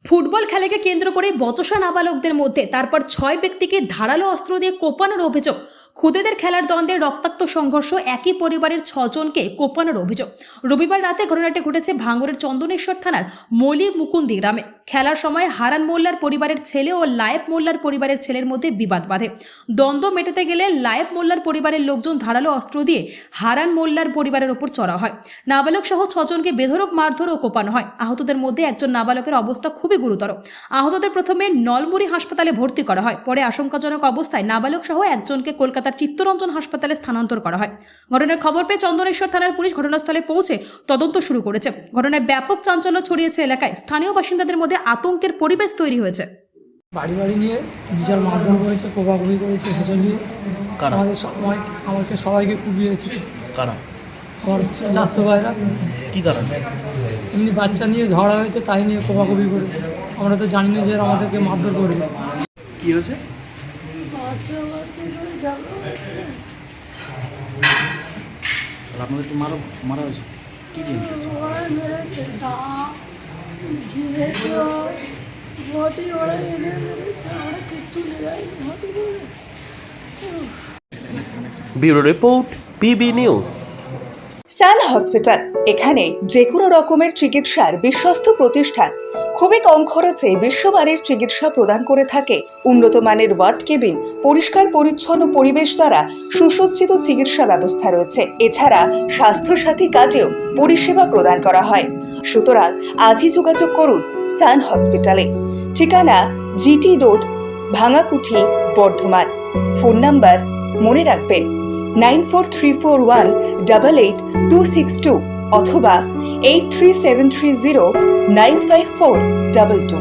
Football খেলাকে কেন্দ্র করে বচসা নাবালকদের মধ্যে তারপর 6 ব্যক্তিকে ধারালো অস্ত্র দিয়ে কোপানোর অভিযোগ। খুদেদের খেলার দ্বন্দ্বে রক্তাক্ত সংঘর্ষ, একই পরিবারের 6 জনকে কোপানোর অভিযোগ। রবিবার রাতে ঘটনাটি ঘটেছে ভাঙড়ের চন্দনেশ্বর থানার মলি মুকুন্দি গ্রামে। খেলার সময় হারান মোল্লার পরিবারের ছেলে ও লায়েব মোল্লার পরিবারের ছেলের মধ্যে বিবাদ বাধে। দ্বন্দ্ব মেটাতে গেলে লায়েব মোল্লার পরিবারের লোকজন ধারালো অস্ত্র দিয়ে হারান মোল্লার পরিবারের ওপর চড়া হয়। নাবালক সহ 6 জনকে বেধড়ক মারধর ও কোপানো হয়। আহতদের মধ্যে একজন নাবালকের অবস্থা খুবই গুরুতর। আহতদের প্রথমে নলমুড়ি হাসপাতালে ভর্তি করা হয়, পরে আশঙ্কাজনক অবস্থায় নাবালক সহ একজনকে কলকাতার চিত্তরঞ্জন হাসপাতালে স্থানান্তর করা হয়। ঘটনার খবর পেয়ে চন্দনেশ্বর থানার পুলিশ ঘটনাস্থলে পৌঁছে তদন্ত শুরু করেছে। ঘটনায় ব্যাপক চাঞ্চল্য ছড়িয়েছে এলাকায়। স্থানীয় বাসিন্দাদের মধ্যে আতঙ্কের পরিবেশ তৈরি হয়েছে। বাড়ি নিয়ে বিচার মারধর করেছে, কোপাকুপি করেছে, হেঁচড়ি আমাকে সবাইকে কুপিয়েছে। কারা? আমার চাস্তো ভাইরা। কি কারণ? এমনি বাচ্চা নিয়ে ঝগড়া হয়েছে, তাই নিয়ে কোপাকুপি করেছে। আমরা তো জানি না যে এরা আমাদেরকে মারধর করবে। কি হয়েছে? তাহলে আপনাদেরকে মারা হয়েছে? কি দিয়ে মেরেছে? Bureau report, PB news. Sun Hospital, এখানে যে কোনো রকমের চিকিৎসার বিশ্বস্ত প্রতিষ্ঠান। খুবই কম খরচে বিশ্বমানের চিকিৎসা প্রদান করে থাকে। উন্নত মানের ওয়ার্ড কেবিন, পরিষ্কার পরিচ্ছন্ন পরিবেশ দ্বারা সুসজ্জিত চিকিৎসা ব্যবস্থা রয়েছে। এছাড়া স্বাস্থ্যসাথী কাজেও পরিষেবা প্রদান করা হয়। সুতরাং আজই যোগাযোগ করুন সান হসপিটালে। ঠিকানা GT road, Bhangakuthi, Bardhaman. Phone number মনে রাখবেন 9434188262 অথবা 83730954222।